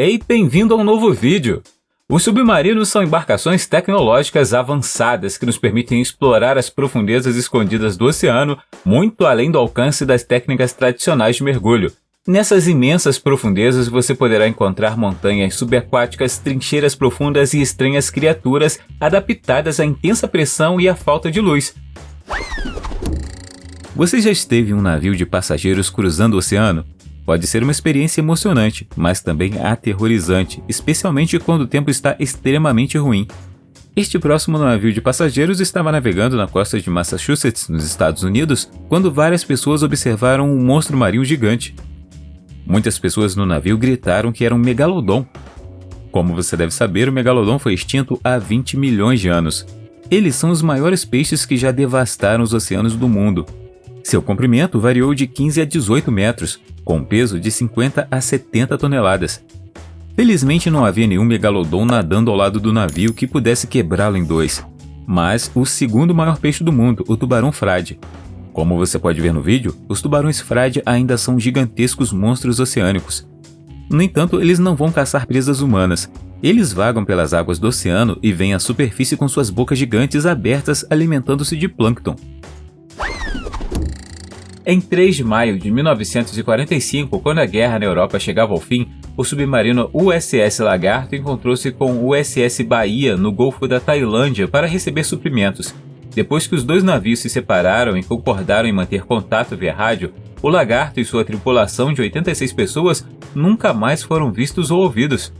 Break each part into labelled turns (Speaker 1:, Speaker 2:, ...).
Speaker 1: Ei, bem-vindo a um novo vídeo! Os submarinos são embarcações tecnológicas avançadas que nos permitem explorar as profundezas escondidas do oceano, muito além do alcance das técnicas tradicionais de mergulho. Nessas imensas profundezas você poderá encontrar montanhas subaquáticas, trincheiras profundas e estranhas criaturas adaptadas à intensa pressão e à falta de luz. Você já esteve em um navio de passageiros cruzando o oceano? Pode ser uma experiência emocionante, mas também aterrorizante, especialmente quando o tempo está extremamente ruim. Este próximo navio de passageiros estava navegando na costa de Massachusetts, nos Estados Unidos, quando várias pessoas observaram um monstro marinho gigante. Muitas pessoas no navio gritaram que era um megalodon. Como você deve saber, o megalodon foi extinto há 20 milhões de anos. Eles são os maiores peixes que já devastaram os oceanos do mundo. Seu comprimento variou de 15 a 18 metros, com um peso de 50 a 70 toneladas. Felizmente não havia nenhum megalodon nadando ao lado do navio que pudesse quebrá-lo em dois, mas o segundo maior peixe do mundo, o tubarão frade. Como você pode ver no vídeo, os tubarões frade ainda são gigantescos monstros oceânicos. No entanto, eles não vão caçar presas humanas. Eles vagam pelas águas do oceano e vêm à superfície com suas bocas gigantes abertas, alimentando-se de plâncton. Em 3 de maio de 1945, quando a guerra na Europa chegava ao fim, o submarino USS Lagarto encontrou-se com o USS Bahia no Golfo da Tailândia para receber suprimentos. Depois que os dois navios se separaram e concordaram em manter contato via rádio, o Lagarto e sua tripulação de 86 pessoas nunca mais foram vistos ou ouvidos.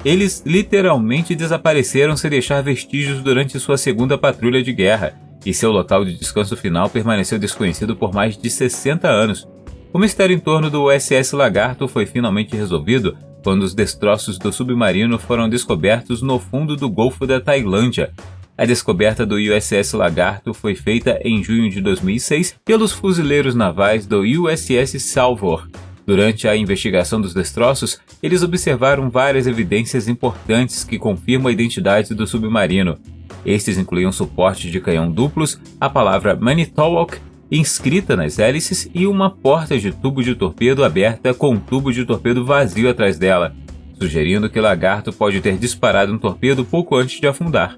Speaker 1: Eles literalmente desapareceram sem deixar vestígios durante sua segunda patrulha de guerra, e seu local de descanso final permaneceu desconhecido por mais de 60 anos. O mistério em torno do USS Lagarto foi finalmente resolvido quando os destroços do submarino foram descobertos no fundo do Golfo da Tailândia. A descoberta do USS Lagarto foi feita em junho de 2006 pelos fuzileiros navais do USS Salvor. Durante a investigação dos destroços, eles observaram várias evidências importantes que confirmam a identidade do submarino. Estes incluíam suporte de canhão duplos, a palavra Manitowoc inscrita nas hélices e uma porta de tubo de torpedo aberta com um tubo de torpedo vazio atrás dela, sugerindo que o Lagarto pode ter disparado um torpedo pouco antes de afundar.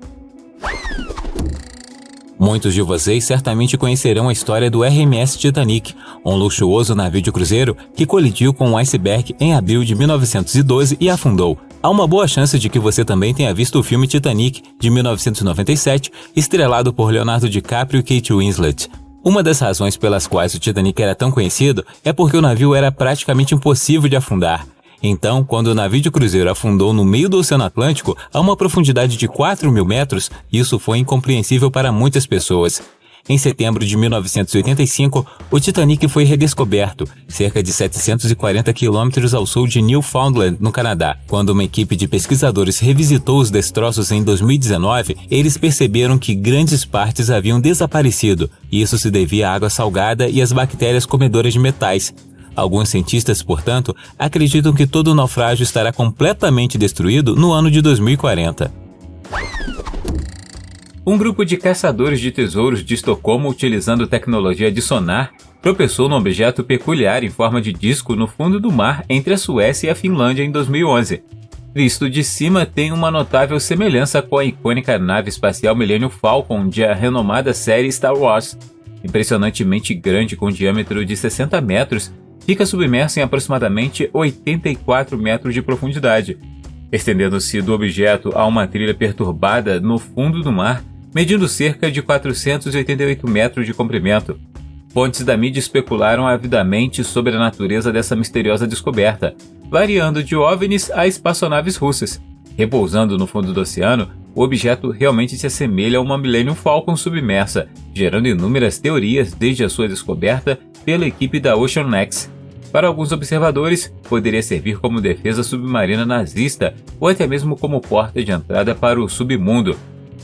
Speaker 2: Muitos de vocês certamente conhecerão a história do RMS Titanic, um luxuoso navio de cruzeiro que colidiu com um iceberg em abril de 1912 e afundou. Há uma boa chance de que você também tenha visto o filme Titanic, de 1997, estrelado por Leonardo DiCaprio e Kate Winslet. Uma das razões pelas quais o Titanic era tão conhecido é porque o navio era praticamente impossível de afundar. Então, quando o navio de cruzeiro afundou no meio do Oceano Atlântico, a uma profundidade de 4.000 metros, isso foi incompreensível para muitas pessoas. Em setembro de 1985, o Titanic foi redescoberto, cerca de 740 quilômetros ao sul de Newfoundland, no Canadá. Quando uma equipe de pesquisadores revisitou os destroços em 2019, eles perceberam que grandes partes haviam desaparecido. Isso se devia à água salgada e às bactérias comedoras de metais. Alguns cientistas, portanto, acreditam que todo o naufrágio estará completamente destruído no ano de 2040.
Speaker 1: Um grupo de caçadores de tesouros de Estocolmo, utilizando tecnologia de sonar, tropeçou num objeto peculiar em forma de disco no fundo do mar entre a Suécia e a Finlândia em 2011. Visto de cima, tem uma notável semelhança com a icônica nave espacial Millennium Falcon de a renomada série Star Wars. Impressionantemente grande, com diâmetro de 60 metros, fica submerso em aproximadamente 84 metros de profundidade, estendendo-se do objeto a uma trilha perturbada no fundo do mar, medindo cerca de 488 metros de comprimento. Fontes da mídia especularam avidamente sobre a natureza dessa misteriosa descoberta, variando de OVNIs a espaçonaves russas. Repousando no fundo do oceano, o objeto realmente se assemelha a uma Millennium Falcon submersa, gerando inúmeras teorias desde a sua descoberta pela equipe da OceanX. Para alguns observadores, poderia servir como defesa submarina nazista ou até mesmo como porta de entrada para o submundo.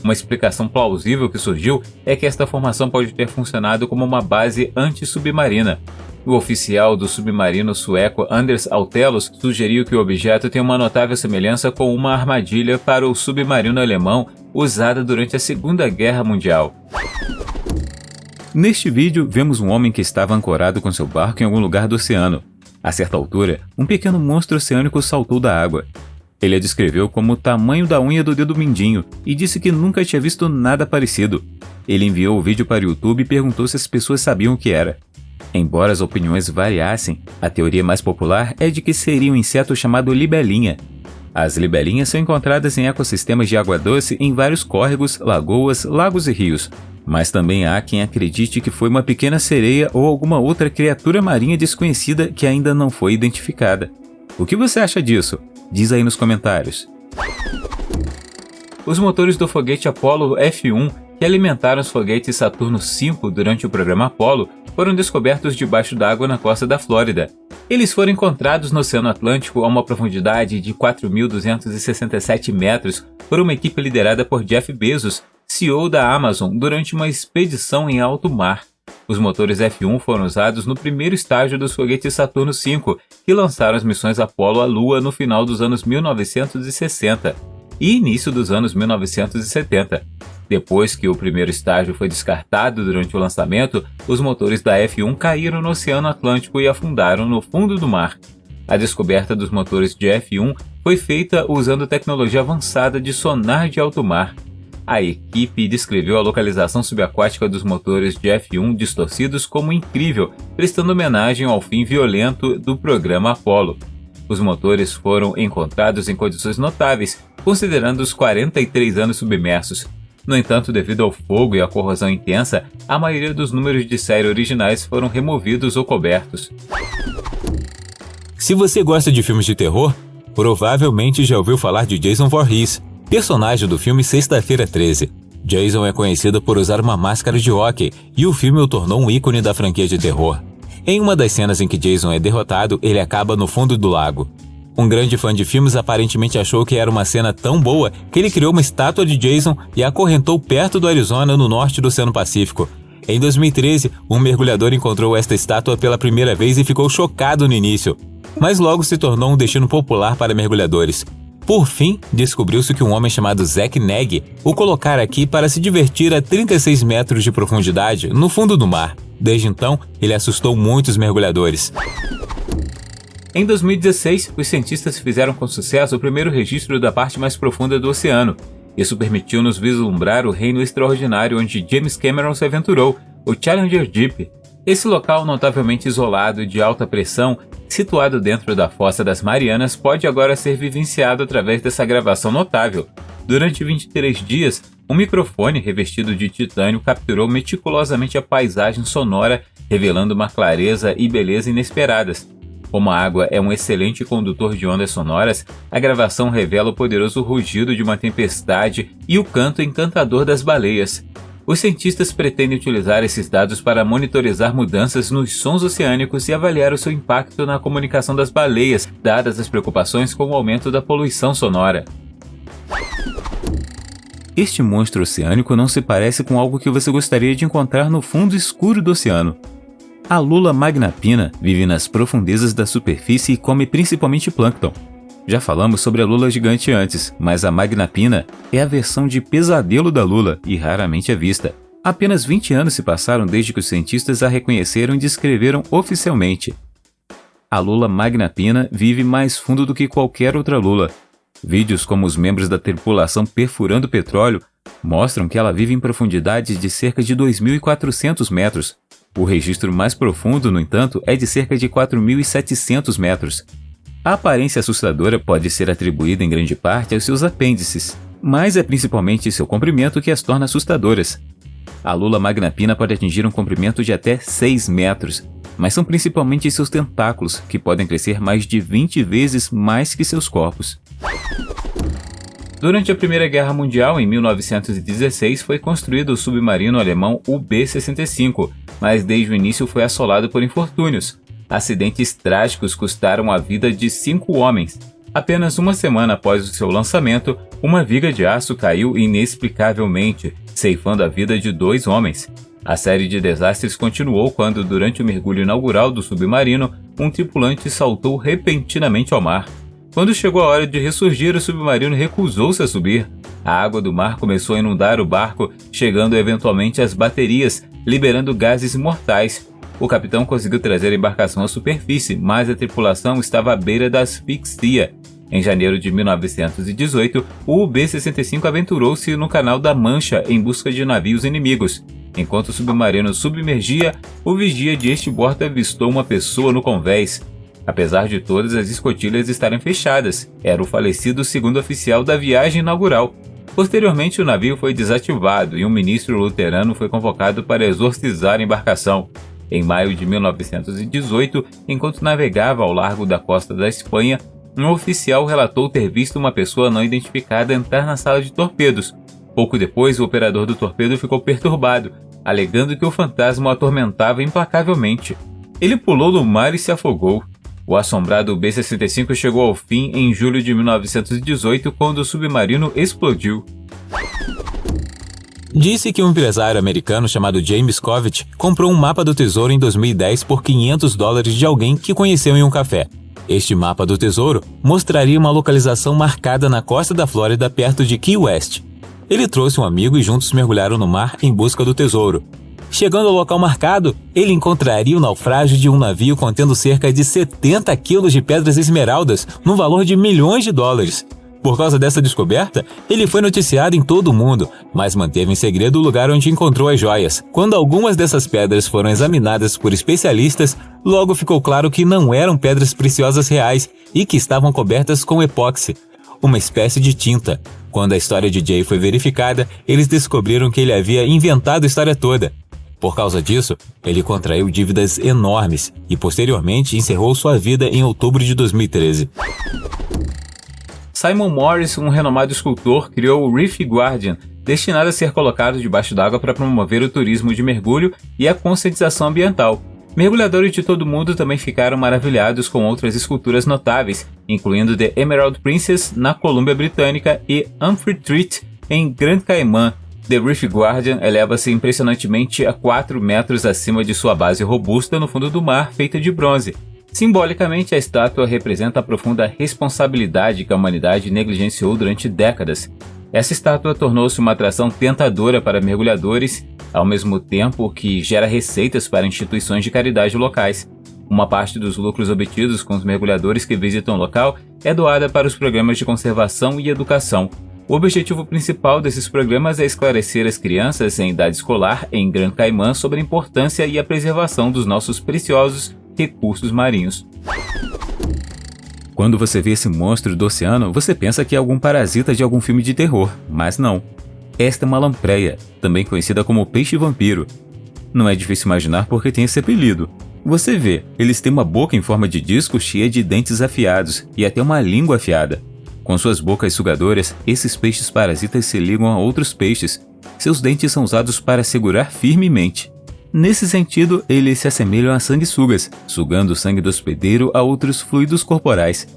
Speaker 1: Uma explicação plausível que surgiu é que esta formação pode ter funcionado como uma base anti-submarina. O oficial do submarino sueco Anders Altelos sugeriu que o objeto tem uma notável semelhança com uma armadilha para o submarino alemão usada durante a Segunda Guerra Mundial.
Speaker 3: Neste vídeo, vemos um homem que estava ancorado com seu barco em algum lugar do oceano.
Speaker 1: A certa altura, um pequeno monstro oceânico saltou da água. Ele a descreveu como o tamanho da unha do dedo mindinho e disse que nunca tinha visto nada parecido. Ele enviou o vídeo para o YouTube e perguntou se as pessoas sabiam o que era. Embora as opiniões variassem, a teoria mais popular é de que seria um inseto chamado libelinha. As libelinhas são encontradas em ecossistemas de água doce em vários córregos, lagoas, lagos e rios. Mas também há quem acredite que foi uma pequena sereia ou alguma outra criatura marinha desconhecida que ainda não foi identificada. O que você acha disso? Diz aí nos comentários. Os motores do foguete Apollo F-1, que alimentaram os foguetes Saturno V durante o programa Apollo, foram descobertos debaixo d'água na costa da Flórida. Eles foram encontrados no Oceano Atlântico a uma profundidade de 4.267 metros por uma equipe liderada por Jeff Bezos, CEO da Amazon, durante uma expedição em alto mar. Os motores F-1 foram usados no primeiro estágio dos foguetes Saturno V, que lançaram as missões Apollo à Lua no final dos anos 1960 e início dos anos 1970. Depois que o primeiro estágio foi descartado durante o lançamento, os motores da F-1 caíram no Oceano Atlântico e afundaram no fundo do mar. A descoberta dos motores de F-1 foi feita usando tecnologia avançada de sonar de alto mar. A equipe descreveu a localização subaquática dos motores de F-1 distorcidos como incrível, prestando homenagem ao fim violento do programa Apollo. Os motores foram encontrados em condições notáveis, considerando os 43 anos submersos. No entanto, devido ao fogo e à corrosão intensa, a maioria dos números de série originais foram removidos ou cobertos.
Speaker 2: Se você gosta de filmes de terror, provavelmente já ouviu falar de Jason Voorhees, personagem do filme Sexta-feira 13. Jason é conhecido por usar uma máscara de hóquei e o filme o tornou um ícone da franquia de terror. Em uma das cenas em que Jason é derrotado, ele acaba no fundo do lago. Um grande fã de filmes aparentemente achou que era uma cena tão boa que ele criou uma estátua de Jason e a acorrentou perto do Arizona, no norte do Oceano Pacífico. Em 2013, um mergulhador encontrou esta estátua pela primeira vez e ficou chocado no início, mas logo se tornou um destino popular para mergulhadores. Por fim, descobriu-se que um homem chamado Zach Nagy o colocara aqui para se divertir a 36 metros de profundidade no fundo do mar. Desde então, ele assustou muitos mergulhadores.
Speaker 1: Em 2016, os cientistas fizeram com sucesso o primeiro registro da parte mais profunda do oceano. Isso permitiu-nos vislumbrar o reino extraordinário onde James Cameron se aventurou, o Challenger Deep. Esse local notavelmente isolado e de alta pressão, situado dentro da Fossa das Marianas, pode agora ser vivenciado através dessa gravação notável. Durante 23 dias, um microfone revestido de titânio capturou meticulosamente a paisagem sonora, revelando uma clareza e beleza inesperadas. Como a água é um excelente condutor de ondas sonoras, a gravação revela o poderoso rugido de uma tempestade e o canto encantador das baleias. Os cientistas pretendem utilizar esses dados para monitorizar mudanças nos sons oceânicos e avaliar o seu impacto na comunicação das baleias, dadas as preocupações com o aumento da poluição sonora. Este monstro oceânico não se parece com algo que você gostaria de encontrar no fundo escuro do oceano. A lula magnapina vive nas profundezas da superfície e come principalmente plâncton. Já falamos sobre a lula gigante antes, mas a magnapina é a versão de pesadelo da lula e raramente é vista. Apenas 20 anos se passaram desde que os cientistas a reconheceram e descreveram oficialmente. A lula magnapina vive mais fundo do que qualquer outra lula. Vídeos como os membros da tripulação perfurando petróleo mostram que ela vive em profundidades de cerca de 2.400 metros. O registro mais profundo, no entanto, é de cerca de 4.700 metros. A aparência assustadora pode ser atribuída em grande parte aos seus apêndices, mas é principalmente seu comprimento que as torna assustadoras. A lula magnapina pode atingir um comprimento de até 6 metros, mas são principalmente seus tentáculos, que podem crescer mais de 20 vezes mais que seus corpos. Durante a Primeira Guerra Mundial, em 1916, foi construído o submarino alemão UB-65, mas desde o início foi assolado por infortúnios. Acidentes trágicos custaram a vida de 5 homens. Apenas uma semana após o seu lançamento, uma viga de aço caiu inexplicavelmente, ceifando a vida de 2 homens. A série de desastres continuou quando, durante o mergulho inaugural do submarino, um tripulante saltou repentinamente ao mar. Quando chegou a hora de ressurgir, o submarino recusou-se a subir. A água do mar começou a inundar o barco, chegando eventualmente às baterias, liberando gases mortais. o capitão conseguiu trazer a embarcação à superfície, mas a tripulação estava à beira da asfixia. Em janeiro de 1918, o UB-65 aventurou-se no Canal da Mancha em busca de navios inimigos. Enquanto o submarino submergia, o vigia de este-bordo avistou uma pessoa no convés. Apesar de todas as escotilhas estarem fechadas, era o falecido segundo oficial da viagem inaugural. Posteriormente, o navio foi desativado e um ministro luterano foi convocado para exorcizar a embarcação. Em maio de 1918, enquanto navegava ao largo da costa da Espanha, um oficial relatou ter visto uma pessoa não identificada entrar na sala de torpedos. Pouco depois, o operador do torpedo ficou perturbado, alegando que o fantasma o atormentava implacavelmente. Ele pulou no mar e se afogou. O assombrado B-65 chegou ao fim em julho de 1918, quando o submarino explodiu.
Speaker 2: Disse que um empresário americano chamado James Covett comprou um mapa do tesouro em 2010 por $500 de alguém que conheceu em um café. Este mapa do tesouro mostraria uma localização marcada na costa da Flórida, perto de Key West. Ele trouxe um amigo e juntos mergulharam no mar em busca do tesouro. Chegando ao local marcado, ele encontraria o naufrágio de um navio contendo cerca de 70 quilos de pedras esmeraldas, no valor de milhões de dólares. Por causa dessa descoberta, ele foi noticiado em todo o mundo, mas manteve em segredo o lugar onde encontrou as joias. Quando algumas dessas pedras foram examinadas por especialistas, logo ficou claro que não eram pedras preciosas reais e que estavam cobertas com epóxi, uma espécie de tinta. Quando a história de Jay foi verificada, eles descobriram que ele havia inventado a história toda. Por causa disso, ele contraiu dívidas enormes e posteriormente encerrou sua vida em outubro de 2013.
Speaker 1: Simon Morris, um renomado escultor, criou o Reef Guardian, destinado a ser colocado debaixo d'água para promover o turismo de mergulho e a conscientização ambiental. Mergulhadores de todo o mundo também ficaram maravilhados com outras esculturas notáveis, incluindo The Emerald Princess, na Colômbia Britânica, e Amphitrite, em Grand Cayman. The Reef Guardian eleva-se impressionantemente a 4 metros acima de sua base robusta no fundo do mar, feita de bronze. Simbolicamente, a estátua representa a profunda responsabilidade que a humanidade negligenciou durante décadas. Essa estátua tornou-se uma atração tentadora para mergulhadores, ao mesmo tempo que gera receitas para instituições de caridade locais. Uma parte dos lucros obtidos com os mergulhadores que visitam o local é doada para os programas de conservação e educação. O objetivo principal desses programas é esclarecer as crianças em idade escolar em Grand Cayman sobre a importância e a preservação dos nossos preciosos recursos marinhos.
Speaker 2: Quando você vê esse monstro do oceano, você pensa que é algum parasita de algum filme de terror, mas não. Esta é uma lampreia, também conhecida como peixe-vampiro. Não é difícil imaginar porque tem esse apelido. Você vê, eles têm uma boca em forma de disco cheia de dentes afiados e até uma língua afiada. Com suas bocas sugadoras, esses peixes parasitas se ligam a outros peixes. Seus dentes são usados para segurar firmemente. Nesse sentido, eles se assemelham a sanguessugas, sugando o sangue do hospedeiro a outros fluidos corporais.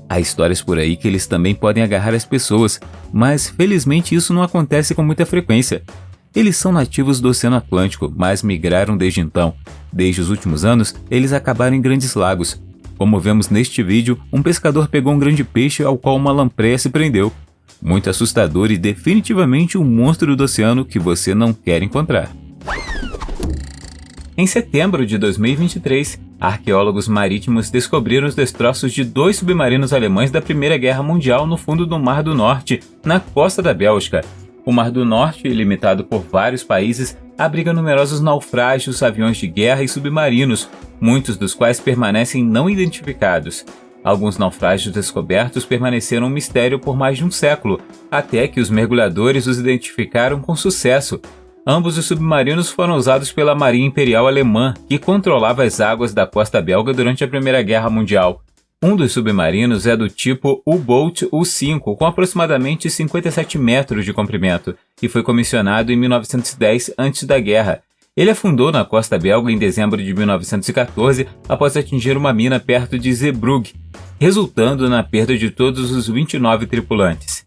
Speaker 2: Há histórias por aí que eles também podem agarrar as pessoas, mas felizmente isso não acontece com muita frequência. Eles são nativos do Oceano Atlântico, mas migraram desde então. Desde os últimos anos, eles acabaram em grandes lagos. Como vemos neste vídeo, um pescador pegou um grande peixe ao qual uma lampreia se prendeu. Muito assustador e definitivamente um monstro do oceano que você não quer encontrar.
Speaker 1: Em setembro de 2023, arqueólogos marítimos descobriram os destroços de 2 submarinos alemães da Primeira Guerra Mundial no fundo do Mar do Norte, na costa da Bélgica. O Mar do Norte, limitado por vários países, abriga numerosos naufrágios, aviões de guerra e submarinos, muitos dos quais permanecem não identificados. Alguns naufrágios descobertos permaneceram um mistério por mais de um século, até que os mergulhadores os identificaram com sucesso. Ambos os submarinos foram usados pela Marinha Imperial Alemã, que controlava as águas da costa belga durante a Primeira Guerra Mundial. Um dos submarinos é do tipo U-Boat U-5, com aproximadamente 57 metros de comprimento, e foi comissionado em 1910, antes da guerra. Ele afundou na costa belga em dezembro de 1914, após atingir uma mina perto de Zeebrugge, resultando na perda de todos os 29 tripulantes.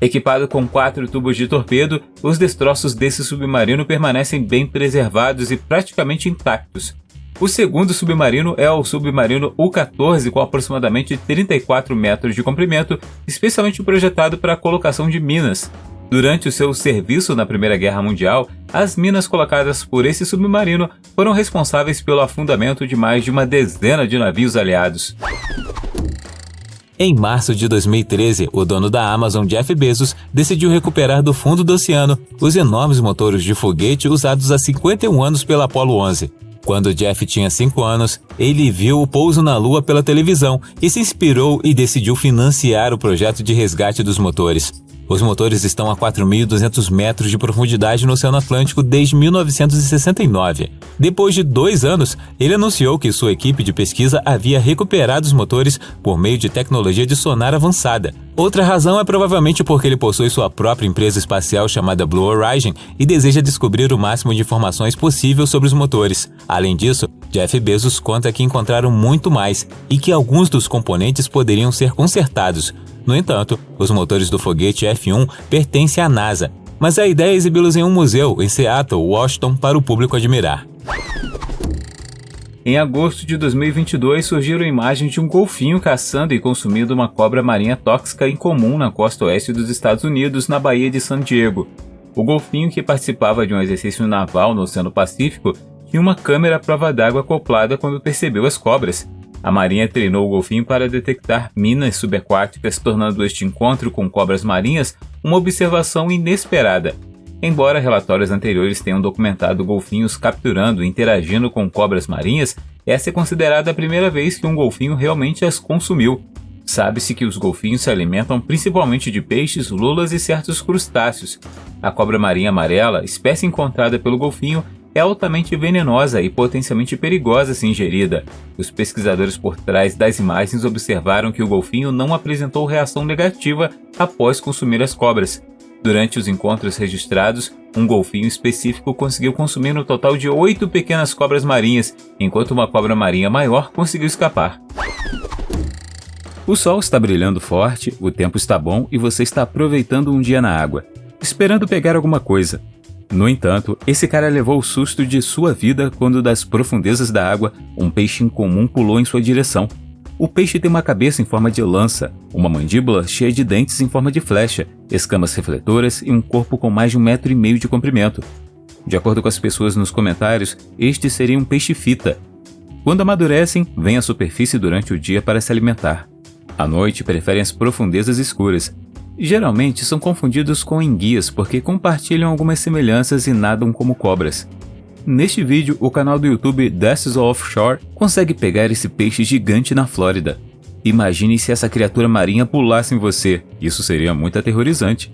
Speaker 1: Equipado com 4 tubos de torpedo, os destroços desse submarino permanecem bem preservados e praticamente intactos. O segundo submarino é o submarino U-14, com aproximadamente 34 metros de comprimento, especialmente projetado para a colocação de minas. Durante o seu serviço na Primeira Guerra Mundial, as minas colocadas por esse submarino foram responsáveis pelo afundamento de mais de uma dezena de navios aliados.
Speaker 2: Em março de 2013, o dono da Amazon, Jeff Bezos, decidiu recuperar do fundo do oceano os enormes motores de foguete usados há 51 anos pela Apollo 11. Quando Jeff tinha 5 anos, ele viu o pouso na Lua pela televisão e se inspirou e decidiu financiar o projeto de resgate dos motores. Os motores estão a 4.200 metros de profundidade no Oceano Atlântico desde 1969. Depois de 2 anos, ele anunciou que sua equipe de pesquisa havia recuperado os motores por meio de tecnologia de sonar avançada. Outra razão é provavelmente porque ele possui sua própria empresa espacial chamada Blue Origin e deseja descobrir o máximo de informações possível sobre os motores. Além disso, Jeff Bezos conta que encontraram muito mais e que alguns dos componentes poderiam ser consertados. No entanto, os motores do foguete F-1 pertencem à NASA, mas a ideia é exibi-los em um museu em Seattle, Washington, para o público admirar.
Speaker 1: Em agosto de 2022, surgiram imagens de um golfinho caçando e consumindo uma cobra marinha tóxica incomum na costa oeste dos Estados Unidos, na Baía de San Diego. O golfinho, que participava de um exercício naval no Oceano Pacífico, tinha uma câmera à prova d'água acoplada quando percebeu as cobras. A marinha treinou o golfinho para detectar minas subaquáticas, tornando este encontro com cobras marinhas uma observação inesperada. Embora relatórios anteriores tenham documentado golfinhos capturando e interagindo com cobras marinhas, essa é considerada a primeira vez que um golfinho realmente as consumiu. Sabe-se que os golfinhos se alimentam principalmente de peixes, lulas e certos crustáceos. A cobra marinha amarela, espécie encontrada pelo golfinho, é altamente venenosa e potencialmente perigosa se ingerida. Os pesquisadores por trás das imagens observaram que o golfinho não apresentou reação negativa após consumir as cobras. Durante os encontros registrados, um golfinho específico conseguiu consumir um total de 8 pequenas cobras marinhas, enquanto uma cobra marinha maior conseguiu escapar. O sol está brilhando forte, o tempo está bom e você está aproveitando um dia na água, esperando pegar alguma coisa. No entanto, esse cara levou o susto de sua vida quando, das profundezas da água, um peixe incomum pulou em sua direção. O peixe tem uma cabeça em forma de lança, uma mandíbula cheia de dentes em forma de flecha, escamas refletoras e um corpo com mais de 1,5 metro de comprimento. De acordo com as pessoas nos comentários, este seria um peixe-fita. Quando amadurecem, vêm à superfície durante o dia para se alimentar. À noite, preferem as profundezas escuras. Geralmente são confundidos com enguias porque compartilham algumas semelhanças e nadam como cobras. Neste vídeo, o canal do YouTube Dashes Offshore consegue pegar esse peixe gigante na Flórida. Imagine se essa criatura marinha pulasse em você, isso seria muito aterrorizante.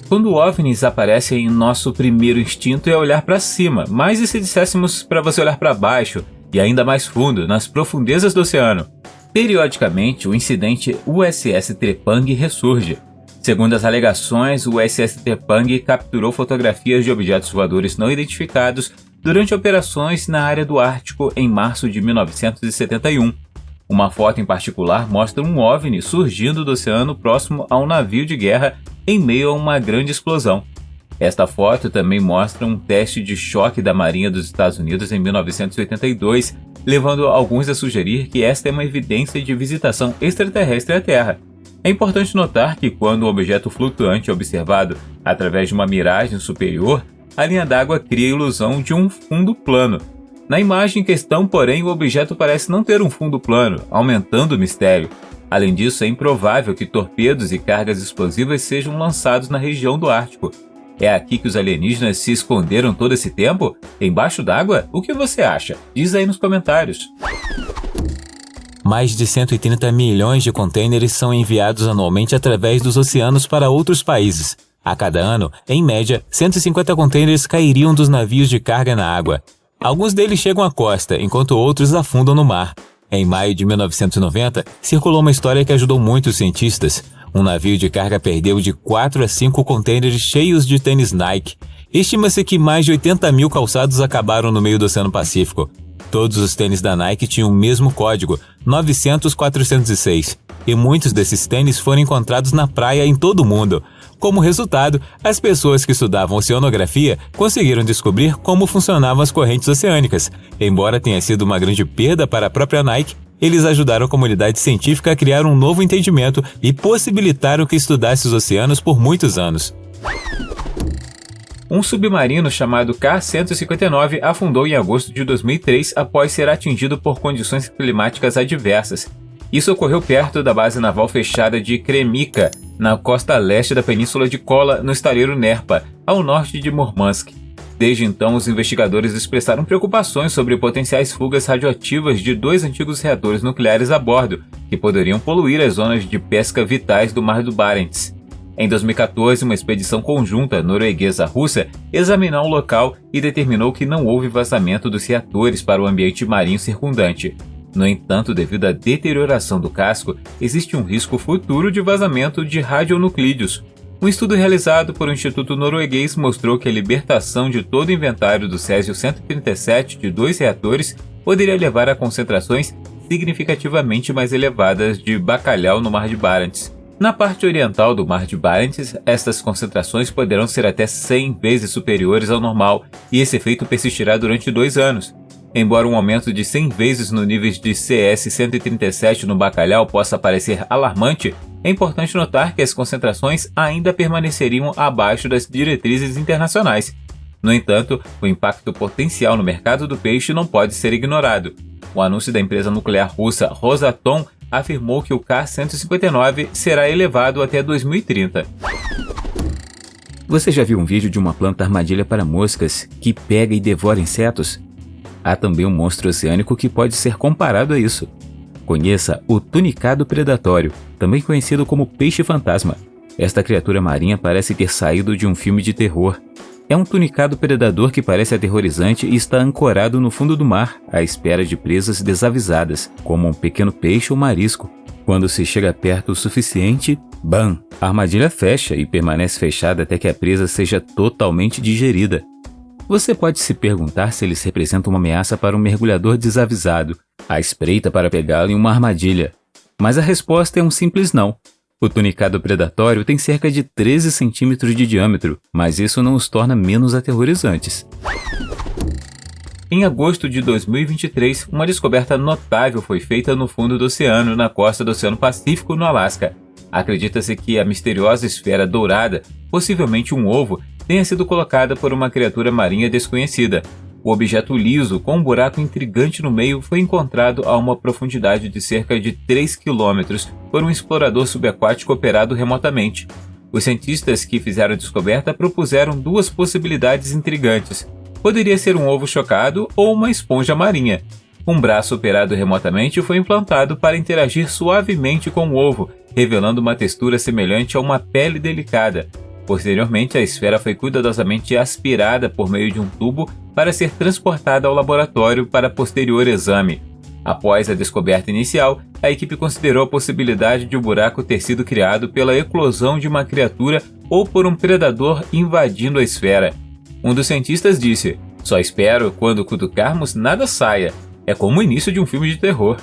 Speaker 1: Quando OVNIs aparecem, nosso primeiro instinto é olhar para cima, mas e se disséssemos para você olhar para baixo e ainda mais fundo, nas profundezas do oceano? Periodicamente, o incidente USS Trepang ressurge. Segundo as alegações, o USS Trepang capturou fotografias de objetos voadores não identificados durante operações na área do Ártico em março de 1971. Uma foto em particular mostra um OVNI surgindo do oceano próximo a um navio de guerra em meio a uma grande explosão. Esta foto também mostra um teste de choque da Marinha dos Estados Unidos em 1982, levando alguns a sugerir que esta é uma evidência de visitação extraterrestre à Terra. É importante notar que quando um objeto flutuante é observado através de uma miragem superior, a linha d'água cria a ilusão de um fundo plano. Na imagem em questão, porém, o objeto parece não ter um fundo plano, aumentando o mistério. Além disso, é improvável que torpedos e cargas explosivas sejam lançados na região do Ártico. É aqui que os alienígenas se esconderam todo esse tempo? Embaixo d'água? O que você acha? Diz aí nos comentários.
Speaker 2: Mais de 130 milhões de contêineres são enviados anualmente através dos oceanos para outros países. A cada ano, em média, 150 contêineres cairiam dos navios de carga na água. Alguns deles chegam à costa, enquanto outros afundam no mar. Em maio de 1990, circulou uma história que ajudou muitos cientistas. Um navio de carga perdeu de 4 a 5 contêineres cheios de tênis Nike. Estima-se que mais de 80 mil calçados acabaram no meio do Oceano Pacífico. Todos os tênis da Nike tinham o mesmo código, 900-406, e muitos desses tênis foram encontrados na praia em todo o mundo. Como resultado, as pessoas que estudavam oceanografia conseguiram descobrir como funcionavam as correntes oceânicas. Embora tenha sido uma grande perda para a própria Nike, Eles ajudaram a comunidade científica a criar um novo entendimento e possibilitaram que estudasse os oceanos por muitos anos.
Speaker 1: Um submarino chamado K-159 afundou em agosto de 2003 após ser atingido por condições climáticas adversas. Isso ocorreu perto da base naval fechada de Kremivka, na costa leste da península de Kola, no estaleiro Nerpa, ao norte de Murmansk. Desde então, os investigadores expressaram preocupações sobre potenciais fugas radioativas de 2 antigos reatores nucleares a bordo, que poderiam poluir as zonas de pesca vitais do Mar do Barents. Em 2014, uma expedição conjunta norueguesa-russa examinou o local e determinou que não houve vazamento dos reatores para o ambiente marinho circundante. No entanto, devido à deterioração do casco, existe um risco futuro de vazamento de radionuclídeos. Um estudo realizado por um instituto norueguês mostrou que a libertação de todo o inventário do Césio-137 de 2 reatores poderia levar a concentrações significativamente mais elevadas de bacalhau no Mar de Barents. Na parte oriental do Mar de Barents, estas concentrações poderão ser até 100 vezes superiores ao normal, e esse efeito persistirá durante 2 anos. Embora um aumento de 100 vezes no nível de CS-137 no bacalhau possa parecer alarmante, é importante notar que as concentrações ainda permaneceriam abaixo das diretrizes internacionais. No entanto, o impacto potencial no mercado do peixe não pode ser ignorado. O anúncio da empresa nuclear russa Rosatom afirmou que o K-159 será elevado até 2030.
Speaker 3: Você já viu um vídeo de uma planta armadilha para moscas que pega e devora insetos? Há também um monstro oceânico que pode ser comparado a isso. Conheça o tunicado predatório, também conhecido como peixe-fantasma. Esta criatura marinha parece ter saído de um filme de terror. É um tunicado predador que parece aterrorizante e está ancorado no fundo do mar, à espera de presas desavisadas, como um pequeno peixe ou marisco. Quando se chega perto o suficiente, bam! A armadilha fecha e permanece fechada até que a presa seja totalmente digerida. Você pode se perguntar se eles representam uma ameaça para um mergulhador desavisado, à espreita para pegá-lo em uma armadilha. Mas a resposta é um simples não. O tunicado predatório tem cerca de 13 centímetros de diâmetro, mas isso não os torna menos aterrorizantes.
Speaker 1: Em agosto de 2023, uma descoberta notável foi feita no fundo do oceano, na costa do Oceano Pacífico, no Alasca. Acredita-se que a misteriosa esfera dourada, possivelmente um ovo, tenha sido colocada por uma criatura marinha desconhecida. O objeto liso, com um buraco intrigante no meio, foi encontrado a uma profundidade de cerca de 3 km por um explorador subaquático operado remotamente. Os cientistas que fizeram a descoberta propuseram 2 possibilidades intrigantes. Poderia ser um ovo chocado ou uma esponja marinha. Um braço operado remotamente foi implantado para interagir suavemente com o ovo, revelando uma textura semelhante a uma pele delicada. Posteriormente, a esfera foi cuidadosamente aspirada por meio de um tubo para ser transportada ao laboratório para posterior exame. Após a descoberta inicial, a equipe considerou a possibilidade de o buraco ter sido criado pela eclosão de uma criatura ou por um predador invadindo a esfera. Um dos cientistas disse: "Só espero, quando cutucarmos, nada saia. É como o início de um filme de terror."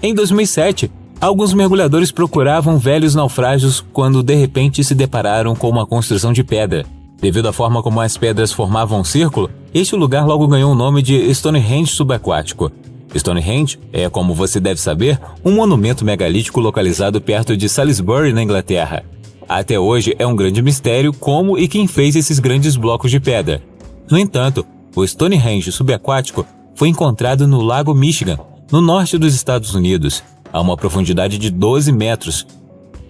Speaker 2: Em 2007, alguns mergulhadores procuravam velhos naufrágios quando de repente se depararam com uma construção de pedra. Devido à forma como as pedras formavam um círculo, este lugar logo ganhou o nome de Stonehenge subaquático. Stonehenge é, como você deve saber, um monumento megalítico localizado perto de Salisbury, na Inglaterra. Até hoje é um grande mistério como e quem fez esses grandes blocos de pedra. No entanto, o Stonehenge subaquático foi encontrado no Lago Michigan, no norte dos Estados Unidos, a uma profundidade de 12 metros.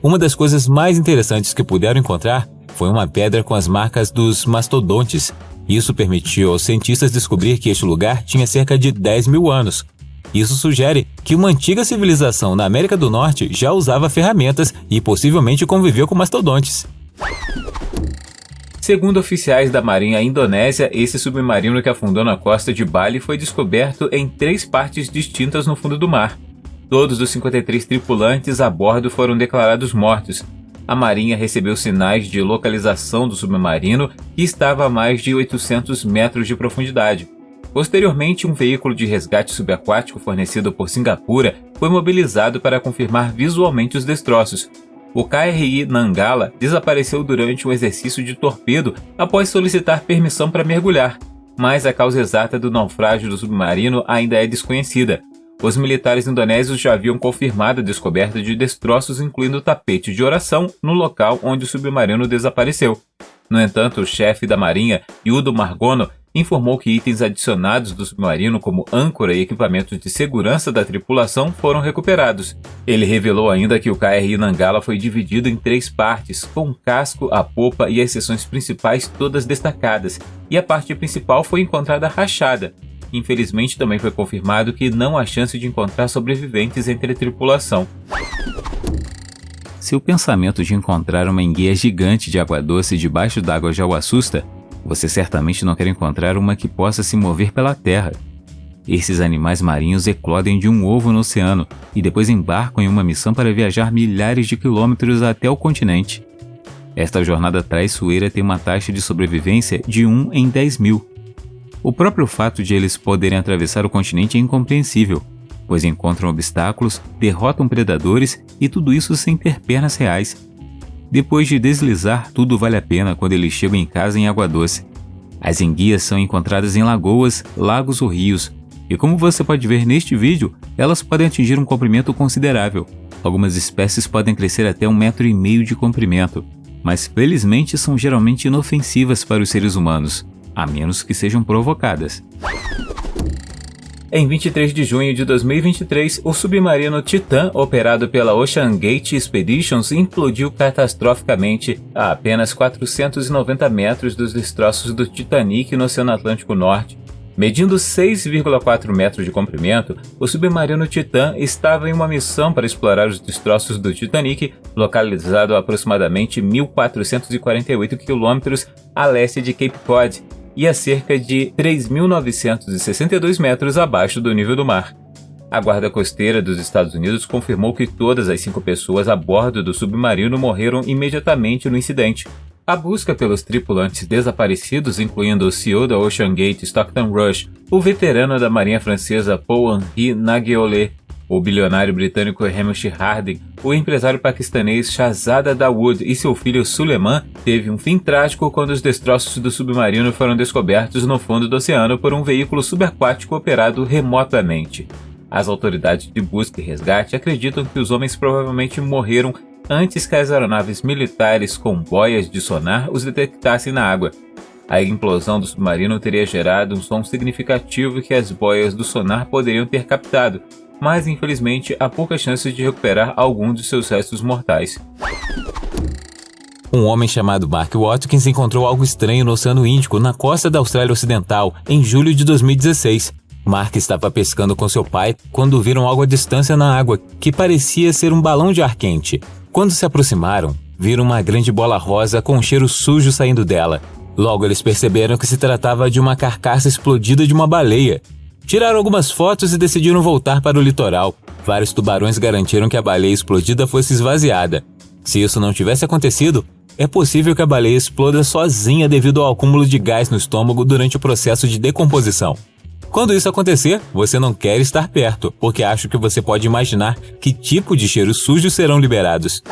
Speaker 2: Uma das coisas mais interessantes que puderam encontrar foi uma pedra com as marcas dos mastodontes. Isso permitiu aos cientistas descobrir que este lugar tinha cerca de 10 mil anos. Isso sugere que uma antiga civilização na América do Norte já usava ferramentas e possivelmente conviveu com mastodontes.
Speaker 1: Segundo oficiais da Marinha Indonésia, esse submarino que afundou na costa de Bali foi descoberto em 3 partes distintas no fundo do mar. Todos os 53 tripulantes a bordo foram declarados mortos. A Marinha recebeu sinais de localização do submarino, que estava a mais de 800 metros de profundidade. Posteriormente, um veículo de resgate subaquático fornecido por Singapura foi mobilizado para confirmar visualmente os destroços. O KRI Nangala desapareceu durante um exercício de torpedo após solicitar permissão para mergulhar, mas a causa exata do naufrágio do submarino ainda é desconhecida. os militares indonésios já haviam confirmado a descoberta de destroços incluindo tapete de oração no local onde o submarino desapareceu. No entanto, o chefe da Marinha, Yudo Margono, informou que itens adicionados do submarino, como âncora e equipamentos de segurança da tripulação, foram recuperados. Ele revelou ainda que o KRI Nangala foi dividido em 3 partes, com o casco, a popa e as seções principais todas destacadas, e a parte principal foi encontrada rachada. Infelizmente, também foi confirmado que não há chance de encontrar sobreviventes entre a tripulação.
Speaker 3: Se o pensamento de encontrar uma enguia gigante de água doce debaixo d'água já o assusta, você certamente não quer encontrar uma que possa se mover pela terra. Esses animais marinhos eclodem de um ovo no oceano e depois embarcam em uma missão para viajar milhares de quilômetros até o continente. Esta jornada traiçoeira tem uma taxa de sobrevivência de 1 em 10 mil. O próprio fato de eles poderem atravessar o continente é incompreensível, pois encontram obstáculos, derrotam predadores e tudo isso sem ter pernas reais. Depois de deslizar, tudo vale a pena quando eles chegam em casa em água doce. As enguias são encontradas em lagoas, lagos ou rios, e como você pode ver neste vídeo, elas podem atingir um comprimento considerável. Algumas espécies podem crescer até 1,5 m de comprimento, mas felizmente são geralmente inofensivas para os seres humanos, a menos que sejam provocadas.
Speaker 1: Em 23 de junho de 2023, o submarino Titan, operado pela Ocean Gate Expeditions, implodiu catastroficamente a apenas 490 metros dos destroços do Titanic no Oceano Atlântico Norte. Medindo 6,4 metros de comprimento, o submarino Titan estava em uma missão para explorar os destroços do Titanic, localizado a aproximadamente 1.448 quilômetros a leste de Cape Cod, e a cerca de 3.962 metros abaixo do nível do mar. A Guarda Costeira dos Estados Unidos confirmou que todas as 5 pessoas a bordo do submarino morreram imediatamente no incidente. A busca pelos tripulantes desaparecidos, incluindo o CEO da Ocean Gate, Stockton Rush, o veterano da Marinha Francesa Paul-Henri Naguiolet, o bilionário britânico Hamish Harding, o empresário paquistanês Shahzada Dawood e seu filho Suleiman, teve um fim trágico quando os destroços do submarino foram descobertos no fundo do oceano por um veículo subaquático operado remotamente. As autoridades de busca e resgate acreditam que os homens provavelmente morreram antes que as aeronaves militares com boias de sonar os detectassem na água. A implosão do submarino teria gerado um som significativo que as boias do sonar poderiam ter captado, mas infelizmente há poucas chances de recuperar algum de seus restos mortais.
Speaker 2: Um homem chamado Mark Watkins encontrou algo estranho no Oceano Índico, na costa da Austrália Ocidental, em julho de 2016. Mark estava pescando com seu pai quando viram algo à distância na água, que parecia ser um balão de ar quente. Quando se aproximaram, viram uma grande bola rosa com um cheiro sujo saindo dela. Logo eles perceberam que se tratava de uma carcaça explodida de uma baleia. Tiraram algumas fotos e decidiram voltar para o litoral. Vários tubarões garantiram que a baleia explodida fosse esvaziada. Se isso não tivesse acontecido, é possível que a baleia exploda sozinha devido ao acúmulo de gás no estômago durante o processo de decomposição. Quando isso acontecer, você não quer estar perto, porque acho que você pode imaginar que tipo de cheiros sujos serão liberados.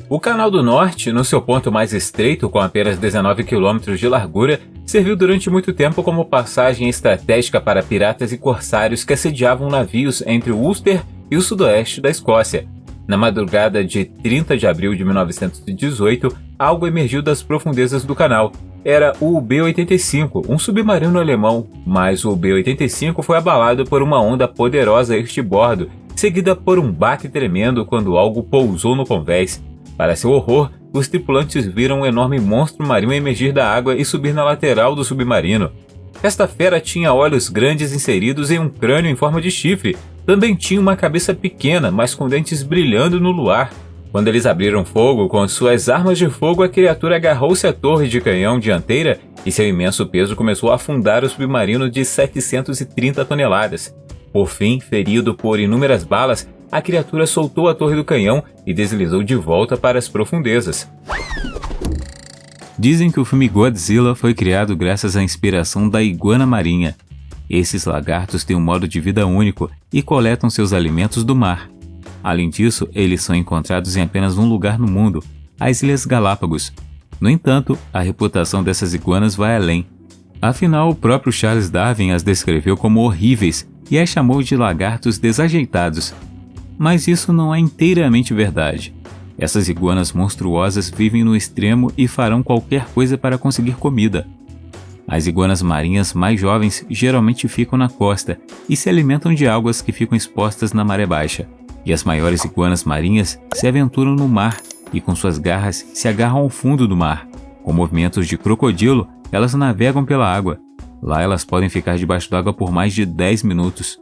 Speaker 1: O Canal do Norte, no seu ponto mais estreito, com apenas 19 km de largura, serviu durante muito tempo como passagem estratégica para piratas e corsários que assediavam navios entre o Ulster e o sudoeste da Escócia. Na madrugada de 30 de abril de 1918, algo emergiu das profundezas do canal. Era o UB-85, um submarino alemão, mas o UB-85 foi abalado por uma onda poderosa a este bordo, seguida por um baque tremendo quando algo pousou no convés. Para seu horror, os tripulantes viram um enorme monstro marinho emergir da água e subir na lateral do submarino. Esta fera tinha olhos grandes inseridos em um crânio em forma de chifre. Também tinha uma cabeça pequena, mas com dentes brilhando no luar. Quando eles abriram fogo com suas armas de fogo, a criatura agarrou-se à torre de canhão dianteira e seu imenso peso começou a afundar o submarino de 730 toneladas. Por fim, ferido por inúmeras balas, a criatura soltou a torre do canhão e deslizou de volta para as profundezas.
Speaker 3: Dizem que o filme Godzilla foi criado graças à inspiração da iguana marinha. Esses lagartos têm um modo de vida único e coletam seus alimentos do mar. Além disso, eles são encontrados em apenas um lugar no mundo, as Ilhas Galápagos. No entanto, a reputação dessas iguanas vai além. Afinal, o próprio Charles Darwin as descreveu como horríveis e as chamou de lagartos desajeitados. Mas isso não é inteiramente verdade. Essas iguanas monstruosas vivem no extremo e farão qualquer coisa para conseguir comida. As iguanas marinhas mais jovens geralmente ficam na costa e se alimentam de algas que ficam expostas na maré baixa. E as maiores iguanas marinhas se aventuram no mar e com suas garras se agarram ao fundo do mar. Com movimentos de crocodilo, elas navegam pela água. Lá elas podem ficar debaixo d'água por mais de 10 minutos.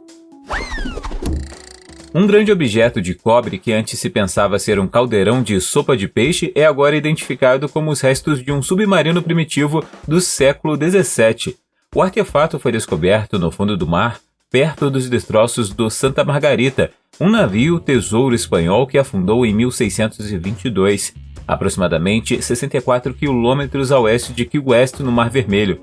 Speaker 1: Um grande objeto de cobre que antes se pensava ser um caldeirão de sopa de peixe é agora identificado como os restos de um submarino primitivo do século XVII. O artefato foi descoberto no fundo do mar, perto dos destroços do Santa Margarita, um navio tesouro espanhol que afundou em 1622, aproximadamente 64 quilômetros a oeste de Key West, no Mar Vermelho.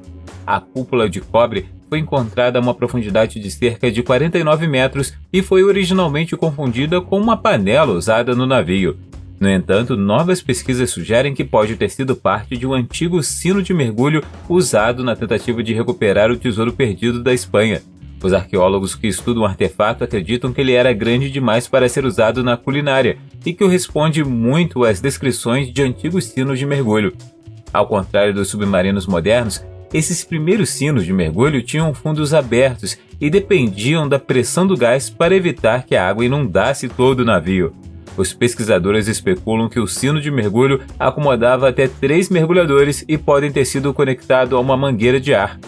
Speaker 1: A cúpula de cobre foi encontrada a uma profundidade de cerca de 49 metros e foi originalmente confundida com uma panela usada no navio. No entanto, novas pesquisas sugerem que pode ter sido parte de um antigo sino de mergulho usado na tentativa de recuperar o tesouro perdido da Espanha. Os arqueólogos que estudam o artefato acreditam que ele era grande demais para ser usado na culinária e que responde muito às descrições de antigos sinos de mergulho. Ao contrário dos submarinos modernos, esses primeiros sinos de mergulho tinham fundos abertos e dependiam da pressão do gás para evitar que a água inundasse todo o navio. Os pesquisadores especulam que o sino de mergulho acomodava até 3 mergulhadores e podem ter sido conectado a uma mangueira de ar.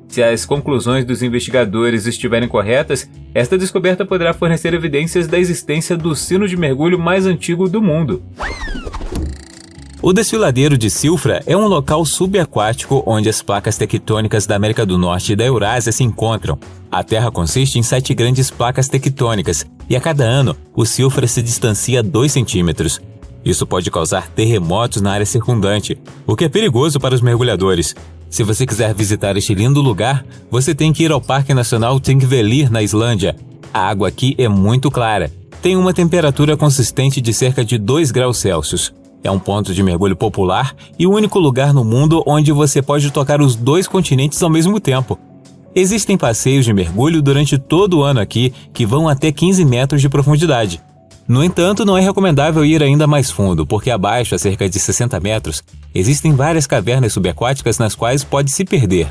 Speaker 1: Se as conclusões dos investigadores estiverem corretas, esta descoberta poderá fornecer evidências da existência do sino de mergulho mais antigo do mundo.
Speaker 2: O desfiladeiro de Silfra é um local subaquático onde as placas tectônicas da América do Norte e da Eurásia se encontram. A Terra consiste em 7 grandes placas tectônicas e a cada ano o Silfra se distancia 2 centímetros. Isso pode causar terremotos na área circundante, o que é perigoso para os mergulhadores. Se você quiser visitar este lindo lugar, você tem que ir ao Parque Nacional Thingvellir, na Islândia. A água aqui é muito clara, tem uma temperatura consistente de cerca de 2 graus Celsius. É um ponto de mergulho popular e o único lugar no mundo onde você pode tocar os 2 continentes ao mesmo tempo. Existem passeios de mergulho durante todo o ano aqui que vão até 15 metros de profundidade. No entanto, não é recomendável ir ainda mais fundo, porque abaixo, a cerca de 60 metros, existem várias cavernas subaquáticas nas quais pode se perder.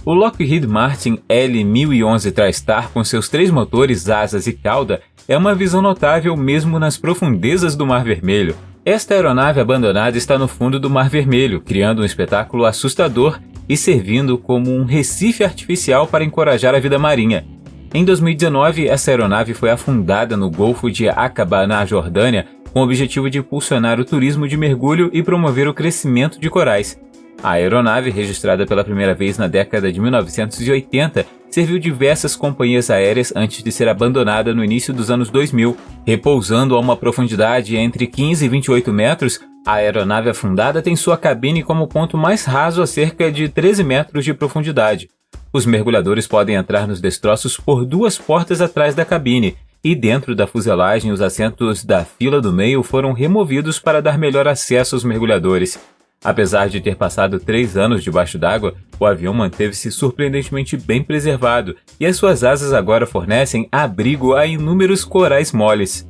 Speaker 1: O Lockheed Martin L-1011 TriStar, com seus 3 motores, asas e cauda, é uma visão notável mesmo nas profundezas do Mar Vermelho. Esta aeronave abandonada está no fundo do Mar Vermelho, criando um espetáculo assustador e servindo como um recife artificial para encorajar a vida marinha. Em 2019, essa aeronave foi afundada no Golfo de Aqaba, na Jordânia, com o objetivo de impulsionar o turismo de mergulho e promover o crescimento de corais. A aeronave, registrada pela primeira vez na década de 1980, serviu diversas companhias aéreas antes de ser abandonada no início dos anos 2000. Repousando a uma profundidade entre 15 e 28 metros, a aeronave afundada tem sua cabine como ponto mais raso a cerca de 13 metros de profundidade. Os mergulhadores podem entrar nos destroços por 2 portas atrás da cabine, e dentro da fuselagem os assentos da fila do meio foram removidos para dar melhor acesso aos mergulhadores. Apesar de ter passado 3 anos debaixo d'água, o avião manteve-se surpreendentemente bem preservado e as suas asas agora fornecem abrigo a inúmeros corais moles.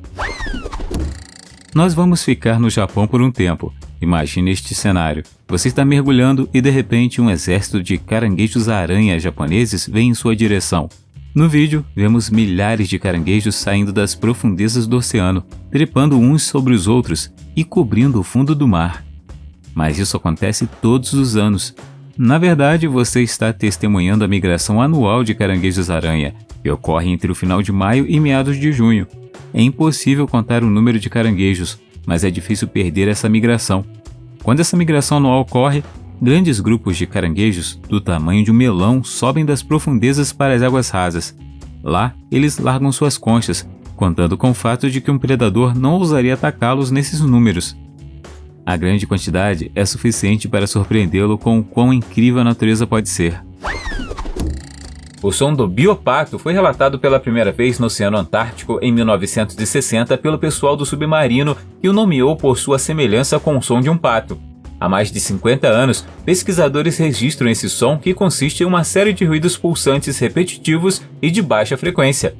Speaker 3: Nós vamos ficar no Japão por um tempo. Imagine este cenário. Você está mergulhando e de repente um exército de caranguejos-aranha japoneses vem em sua direção. No vídeo, vemos milhares de caranguejos saindo das profundezas do oceano, trepando uns sobre os outros e cobrindo o fundo do mar. Mas isso acontece todos os anos. Na verdade, você está testemunhando a migração anual de caranguejos-aranha, que ocorre entre o final de maio e meados de junho. É impossível contar o número de caranguejos, mas é difícil perder essa migração. Quando essa migração anual ocorre, grandes grupos de caranguejos, do tamanho de um melão, sobem das profundezas para as águas rasas. Lá, eles largam suas conchas, contando com o fato de que um predador não ousaria atacá-los nesses números. A grande quantidade é suficiente para surpreendê-lo com o quão incrível a natureza pode ser.
Speaker 1: O som do biopato foi relatado pela primeira vez no Oceano Antártico em 1960 pelo pessoal do submarino, que o nomeou por sua semelhança com o som de um pato. Há mais de 50 anos, pesquisadores registram esse som que consiste em uma série de ruídos pulsantes repetitivos e de baixa frequência.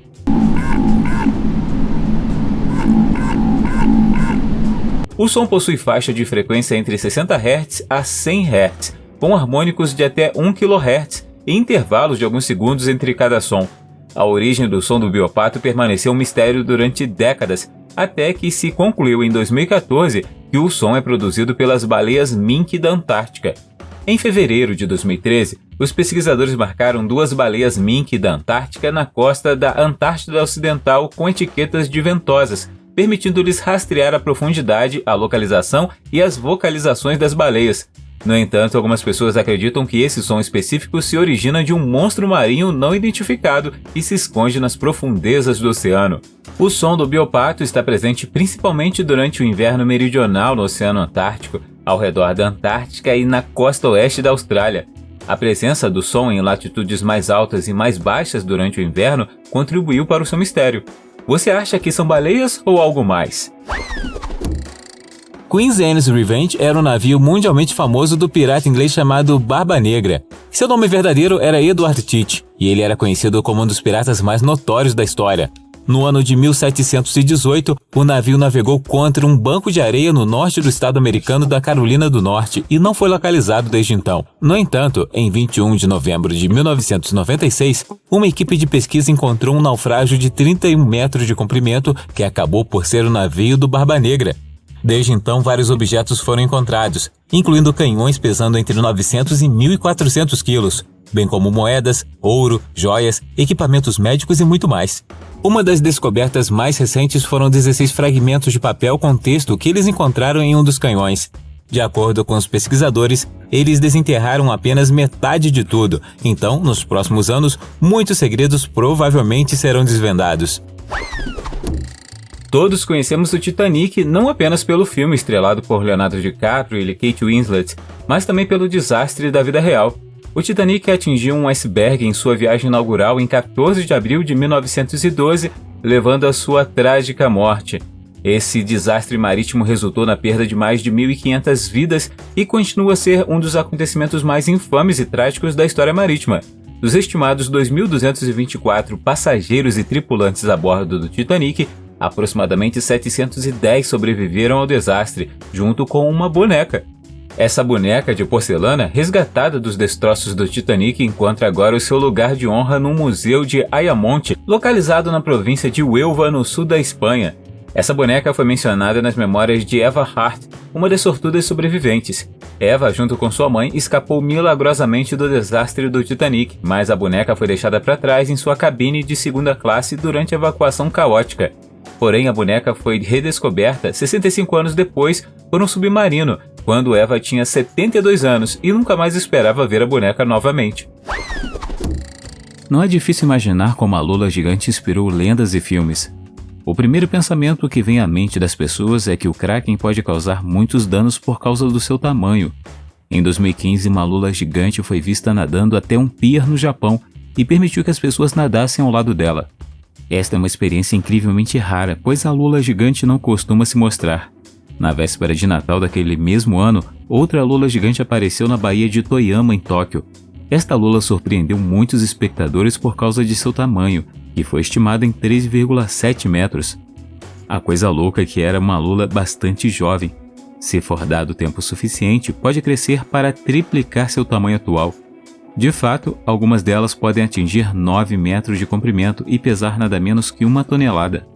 Speaker 1: O som possui faixa de frequência entre 60 Hz a 100 Hz, com harmônicos de até 1 kHz e intervalos de alguns segundos entre cada som. A origem do som do biopato permaneceu um mistério durante décadas, até que se concluiu em 2014 que o som é produzido pelas baleias mink da Antártica. Em fevereiro de 2013, os pesquisadores marcaram 2 baleias mink da Antártica na costa da Antártida Ocidental com etiquetas de ventosas, permitindo-lhes rastrear a profundidade, a localização e as vocalizações das baleias. No entanto, algumas pessoas acreditam que esse som específico se origina de um monstro marinho não identificado e se esconde nas profundezas do oceano. O som do biopato está presente principalmente durante o inverno meridional no Oceano Antártico, ao redor da Antártica e na costa oeste da Austrália. A presença do som em latitudes mais altas e mais baixas durante o inverno contribuiu para o seu mistério. Você acha que são baleias ou algo mais?
Speaker 2: Queen's Anne's Revenge era um navio mundialmente famoso do pirata inglês chamado Barba Negra. Seu nome verdadeiro era Edward Teach, e ele era conhecido como um dos piratas mais notórios da história. No ano de 1718, o navio navegou contra um banco de areia no norte do estado americano da Carolina do Norte e não foi localizado desde então. No entanto, em 21 de novembro de 1996, uma equipe de pesquisa encontrou um naufrágio de 31 metros de comprimento que acabou por ser o navio do Barba Negra. Desde então, vários objetos foram encontrados, incluindo canhões pesando entre 900 e 1.400 quilos, bem como moedas, ouro, joias, equipamentos médicos e muito mais. Uma das descobertas mais recentes foram 16 fragmentos de papel com texto que eles encontraram em um dos canhões. De acordo com os pesquisadores, eles desenterraram apenas metade de tudo, então, nos próximos anos, muitos segredos provavelmente serão desvendados.
Speaker 1: Todos conhecemos o Titanic não apenas pelo filme estrelado por Leonardo DiCaprio e Kate Winslet, mas também pelo desastre da vida real. O Titanic atingiu um iceberg em sua viagem inaugural em 14 de abril de 1912, levando à sua trágica morte. Esse desastre marítimo resultou na perda de mais de 1.500 vidas e continua a ser um dos acontecimentos mais infames e trágicos da história marítima. Dos estimados 2.224 passageiros e tripulantes a bordo do Titanic, aproximadamente 710 sobreviveram ao desastre, junto com uma boneca. Essa boneca de porcelana, resgatada dos destroços do Titanic, encontra agora o seu lugar de honra no Museu de Ayamonte, localizado na província de Huelva, no sul da Espanha. Essa boneca foi mencionada nas memórias de Eva Hart, uma das sortudas sobreviventes. Eva, junto com sua mãe, escapou milagrosamente do desastre do Titanic, mas a boneca foi deixada para trás em sua cabine de segunda classe durante a evacuação caótica. Porém, a boneca foi redescoberta 65 anos depois por um submarino, quando Eva tinha 72 anos e nunca mais esperava ver a boneca novamente.
Speaker 3: Não é difícil imaginar como a lula gigante inspirou lendas e filmes. O primeiro pensamento que vem à mente das pessoas é que o Kraken pode causar muitos danos por causa do seu tamanho. Em 2015, uma lula gigante foi vista nadando até um pier no Japão e permitiu que as pessoas nadassem ao lado dela. Esta é uma experiência incrivelmente rara, pois a lula gigante não costuma se mostrar. Na véspera de Natal daquele mesmo ano, outra lula gigante apareceu na Baía de Toyama, em Tóquio. Esta lula surpreendeu muitos espectadores por causa de seu tamanho, que foi estimado em 3,7 metros. A coisa louca é que era uma lula bastante jovem. Se for dado tempo suficiente, pode crescer para triplicar seu tamanho atual. De fato, algumas delas podem atingir 9 metros de comprimento e pesar nada menos que 1 tonelada.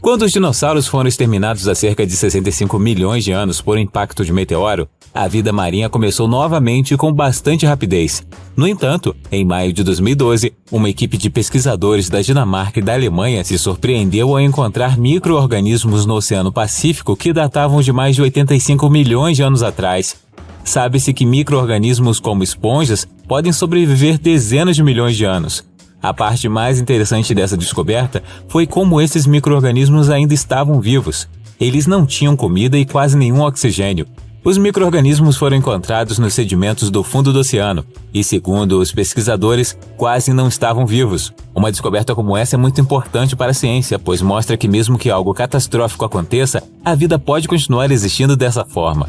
Speaker 2: Quando os dinossauros foram exterminados há cerca de 65 milhões de anos por impacto de meteoro, a vida marinha começou novamente com bastante rapidez. No entanto, em maio de 2012, uma equipe de pesquisadores da Dinamarca e da Alemanha se surpreendeu ao encontrar micro-organismos no Oceano Pacífico que datavam de mais de 85 milhões de anos atrás. Sabe-se que micro-organismos como esponjas podem sobreviver dezenas de milhões de anos. A parte mais interessante dessa descoberta foi como esses micro-organismos ainda estavam vivos. Eles não tinham comida e quase nenhum oxigênio. Os micro-organismos foram encontrados nos sedimentos do fundo do oceano e, segundo os pesquisadores, quase não estavam vivos. Uma descoberta como essa é muito importante para a ciência, pois mostra que mesmo que algo catastrófico aconteça, a vida pode continuar existindo dessa forma.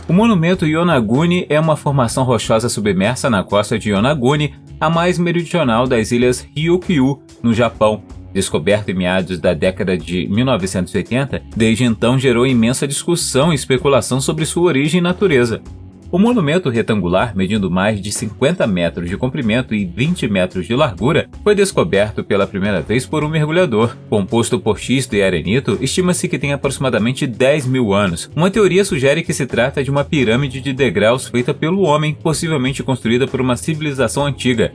Speaker 1: O monumento Yonaguni é uma formação rochosa submersa na costa de Yonaguni, a mais meridional das ilhas Ryukyu, no Japão. Descoberto em meados da década de 1980, desde então gerou imensa discussão e especulação sobre sua origem e natureza. O monumento retangular, medindo mais de 50 metros de comprimento e 20 metros de largura, foi descoberto pela primeira vez por um mergulhador. Composto por xisto e arenito, estima-se que tem aproximadamente 10 mil anos. Uma teoria sugere que se trata de uma pirâmide de degraus feita pelo homem, possivelmente construída por uma civilização antiga.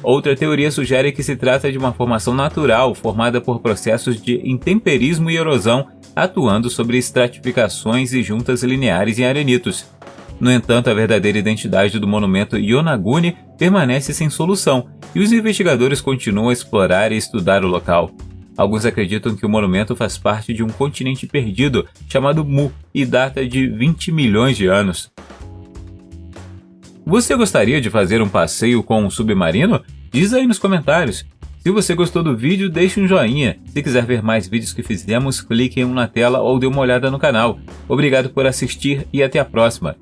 Speaker 1: Outra teoria sugere que se trata de uma formação natural, formada por processos de intemperismo e erosão, atuando sobre estratificações e juntas lineares em arenitos. No entanto, a verdadeira identidade do monumento Yonaguni permanece sem solução, e os investigadores continuam a explorar e estudar o local. Alguns acreditam que o monumento faz parte de um continente perdido, chamado Mu, e data de 20 milhões de anos. Você gostaria de fazer um passeio com um submarino? Diz aí nos comentários. Se você gostou do vídeo, deixe um joinha. Se quiser ver mais vídeos que fizemos, clique em um na tela ou dê uma olhada no canal. Obrigado por assistir e até a próxima.